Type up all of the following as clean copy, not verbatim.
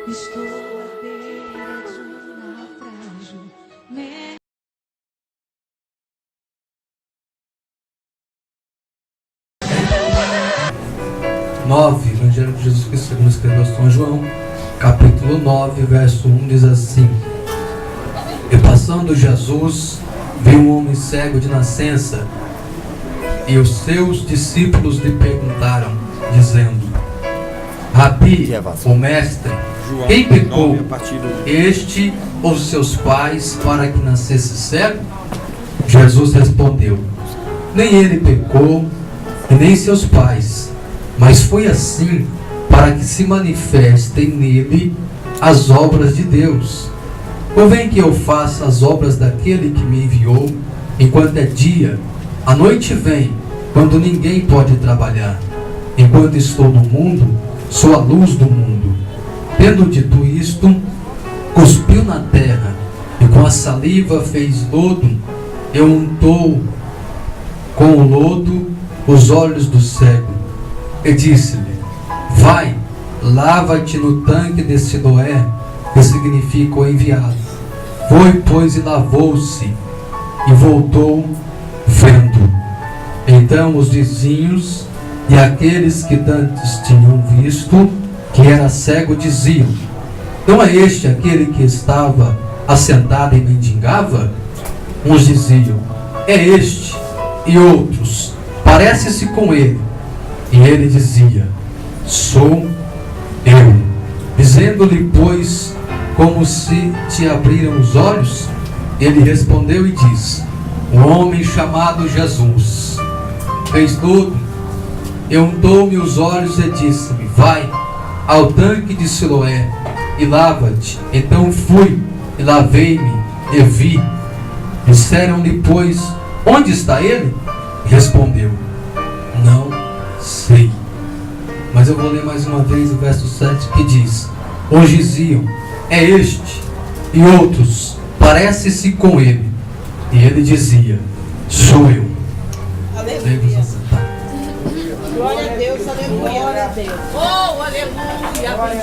Estou à beira de um naufrágio. Evangelho de Jesus Cristo segundo escreveu São João, capítulo 9, verso 1, diz assim: E passando Jesus, viu um homem cego de nascença, e os seus discípulos lhe perguntaram, dizendo: Rabi, o mestre, quem pecou, este ou seus pais, para que nascesse cego? Jesus respondeu: Nem ele pecou, e nem seus pais, mas foi assim para que se manifestem nele as obras de Deus. Convém que eu faça as obras daquele que me enviou, enquanto é dia. A noite vem, quando ninguém pode trabalhar. Enquanto estou no mundo, sou a luz do mundo. Tendo dito isto, cuspiu na terra, e com a saliva fez lodo, e untou com o lodo os olhos do cego, e disse-lhe: Vai, lava-te no tanque de Siloé, que significa o enviado. Foi, pois, e lavou-se, e voltou vendo. Então os vizinhos e aqueles que dantes tinham visto que era cego diziam: Não é este aquele que estava assentado e mendigava? Uns diziam: É este. E outros: Parece-se com ele. E ele dizia: Sou eu. Dizendo-lhe, pois, como se te abriram os olhos? Ele respondeu e disse: Um homem chamado Jesus fez tudo, e untou-me os olhos e disse-me: Vai ao tanque de Siloé e lava-te. Então fui e lavei-me e vi. Disseram-lhe, pois, onde está ele? Respondeu: Não sei. Mas eu vou ler mais uma vez o verso 7, que diz: Uns diziam: É este. E outros: Parece-se com ele. E ele dizia: Sou eu. Aleluia. Glória a Deus, aleluia. Glória a Deus. Oh, aleluia.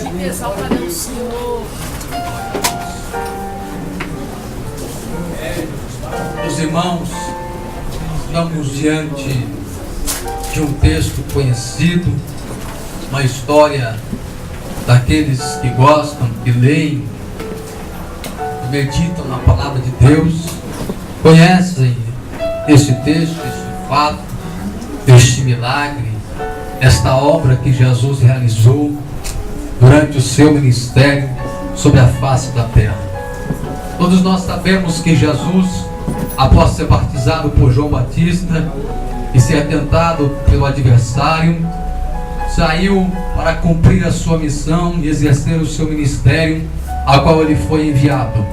Bendito exaltado é o Senhor. Os irmãos, estamos diante de um texto conhecido, uma história daqueles que gostam, que leem, que meditam na palavra de Deus, conhecem este texto, este fato, este milagre, esta obra que Jesus realizou durante o seu ministério sobre a face da terra. Todos nós sabemos que Jesus, após ser batizado por João Batista e ser atentado pelo adversário, saiu para cumprir a sua missão e exercer o seu ministério, a qual ele foi enviado.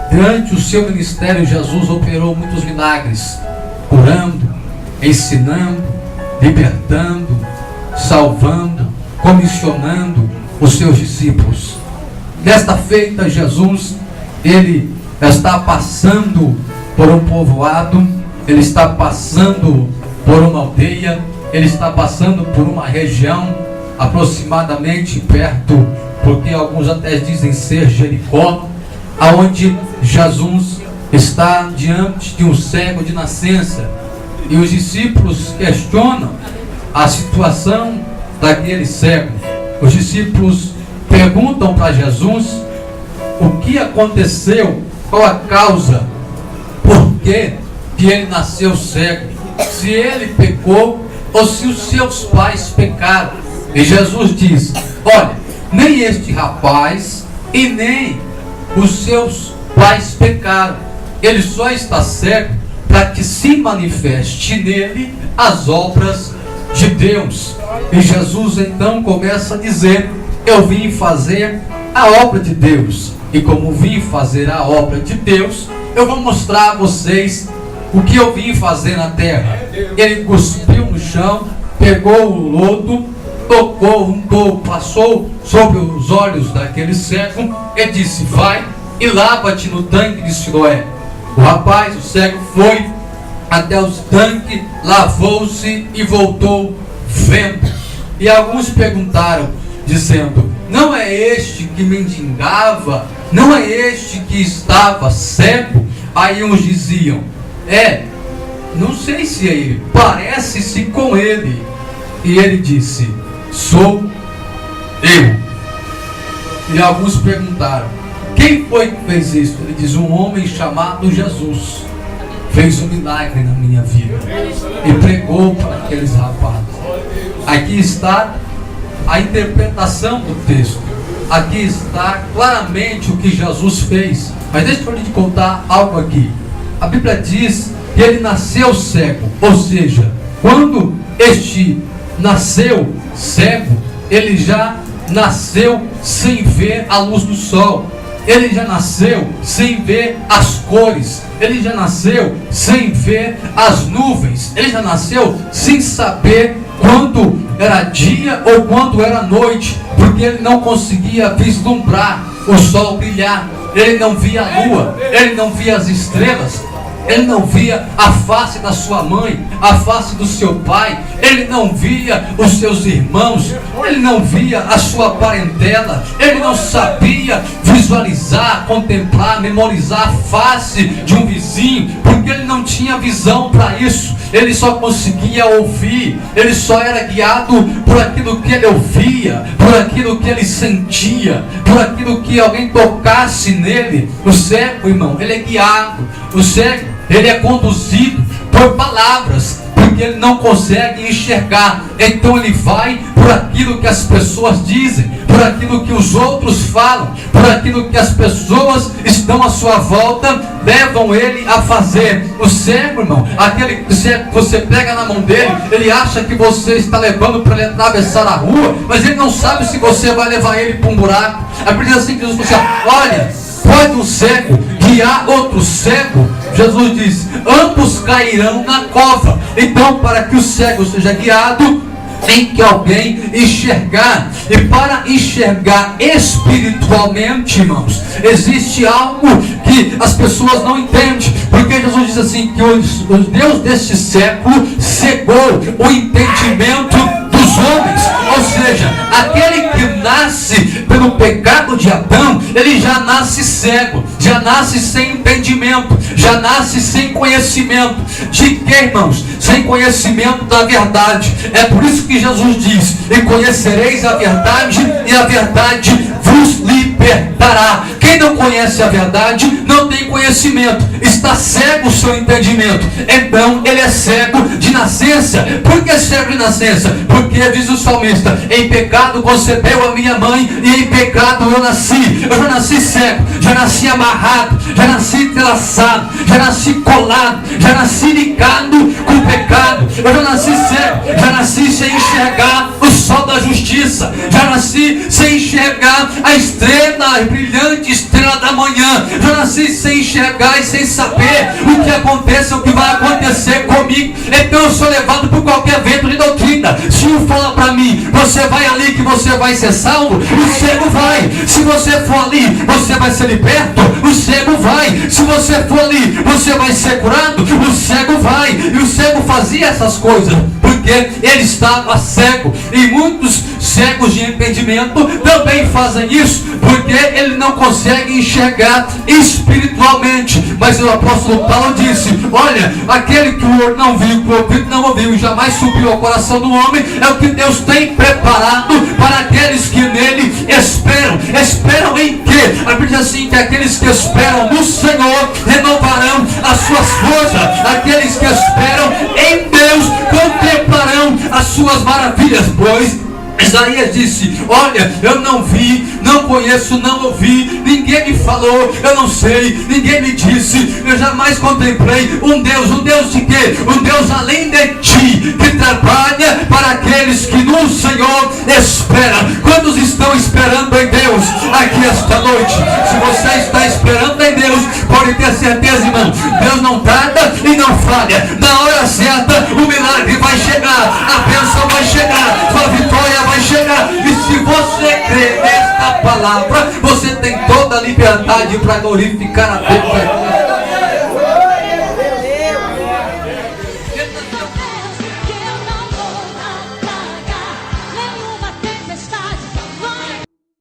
Durante o seu ministério, Jesus operou muitos milagres, curando, ensinando, libertando, salvando, comissionando os seus discípulos. Desta feita, Jesus, ele está passando por um povoado, ele está passando por uma aldeia, ele está passando por uma região aproximadamente perto, porque alguns até dizem ser Jericó, aonde Jesus está diante de um cego de nascença, e os discípulos questionam a situação daquele cego. Os discípulos perguntam para Jesus o que aconteceu, qual a causa, por que ele nasceu cego, se ele pecou ou se os seus pais pecaram. E Jesus diz: olha, nem este rapaz e nem os seus pais pecaram, ele só está cego para que se manifeste nele as obras de Deus. E Jesus então começa a dizer: eu vim fazer a obra de Deus, e como vim fazer a obra de Deus, eu vou mostrar a vocês o que eu vim fazer na terra. Ele cuspiu no chão, pegou o lodo, tocou, untou, passou sobre os olhos daquele cego e disse: vai e lava-te no tanque de Siloé. O rapaz, o cego, foi até o tanque, lavou-se e voltou vendo. E alguns perguntaram, dizendo: não é este que mendigava, não é este que estava cego? Aí uns diziam, não sei se é ele, parece-se com ele. E ele disse, sou eu. E alguns perguntaram, quem foi que fez isso? Ele diz, um homem chamado Jesus fez um milagre na minha vida e pregou para aqueles rapazes. Aqui está a interpretação do texto. Aqui está claramente o que Jesus fez. Mas deixa eu lhe contar algo aqui. A Bíblia diz que ele nasceu cego. Ou seja, quando este nasceu cego, ele já nasceu sem ver a luz do sol. Ele já nasceu sem ver as cores. Ele já nasceu sem ver as nuvens. Ele já nasceu sem saber quando era dia ou quando era noite, porque ele não conseguia vislumbrar o sol brilhar. Ele não via a lua, ele não via as estrelas, ele não via a face da sua mãe, a face do seu pai, ele não via os seus irmãos, ele não via a sua parentela, ele não sabia visualizar, contemplar, memorizar a face de um vizinho, porque ele não tinha visão para isso. Ele só conseguia ouvir, ele só era guiado por aquilo que ele ouvia, por aquilo que ele sentia, por aquilo que alguém tocasse nele. O cego, irmão, ele é guiado. O cego, ele é conduzido por palavras, porque ele não consegue enxergar. Então ele vai por aquilo que as pessoas dizem, por aquilo que os outros falam, por aquilo que as pessoas estão à sua volta levam ele a fazer. O cego, irmão, aquele que você pega na mão dele, ele acha que você está levando para ele atravessar a rua, mas ele não sabe se você vai levar ele para um buraco. A Bíblia diz assim, que Jesus falou assim, olha, pode um cego guiar outro cego? Jesus diz, ambos cairão na cova. Então, para que o cego seja guiado, tem que alguém enxergar. E para enxergar espiritualmente, irmãos, existe algo que as pessoas não entendem. Porque Jesus diz assim, que o Deus deste século cegou o entendimento dos homens. Ou seja, aquele que nasce pelo pecado de Adão, ele já nasce cego, já nasce sem entendimento, já nasce sem conhecimento. De que, irmãos? Sem conhecimento da verdade. É por isso que Jesus diz, e conhecereis a verdade, e a verdade vos libertará. Quem não conhece a verdade, não tem conhecimento, está cego o seu entendimento. Então ele é cego de nascença. Por que cego de nascença? Porque diz o salmista, em pecado concebeu a minha mãe, e em pecado eu nasci. Eu já nasci cego, já nasci amarrado, já nasci entrelaçado, já nasci colado, já nasci ligado com o pecado. Eu já nasci cego, já nasci sem enxergar o sol da justiça, já nasci sem enxergar a estrela, a brilhante estrela da manhã, já nasci sem enxergar e sem saber o que acontece, o que vai acontecer comigo. Então eu sou levado por qualquer vento de doutrina. Se um fala para mim, você vai ali que você vai ser salvo, o cego vai. Se você for ali, você vai ser liberto, o cego vai. Se você for ali, você vai ser curado, o cego vai. E o cego fazia essas coisas porque ele estava cego. E muitos cegos de entendimento também fazem isso porque ele não consegue enxergar espiritualmente. Mas o apóstolo Paulo disse, olha, aquele que o olho não viu, que o ouvido não ouviu e jamais subiu ao coração do homem, é o que Deus tem preparado para aqueles que nele esperam. Esperam em quê? A Bíblia diz assim, que aqueles que esperam no Senhor renovarão as suas forças. Aqueles que esperam em Deus contemplarão as suas maravilhas. Pois Isaías disse, olha, eu não vi, não conheço, não ouvi, ninguém me falou, eu não sei, ninguém me disse, eu jamais contemplei um Deus de quê? Um Deus além de ti, que trabalha para aqueles que no Senhor esperam. Quantos estão esperando em Deus aqui esta noite? Se você está esperando em Deus, pode ter certeza, irmão, Deus não tarda e não falha. Na hora certa, o milagre vai chegar, a bênção vai chegar, a vitória vai chegar. E se você crê nesta palavra, você tem toda a liberdade para glorificar a Deus.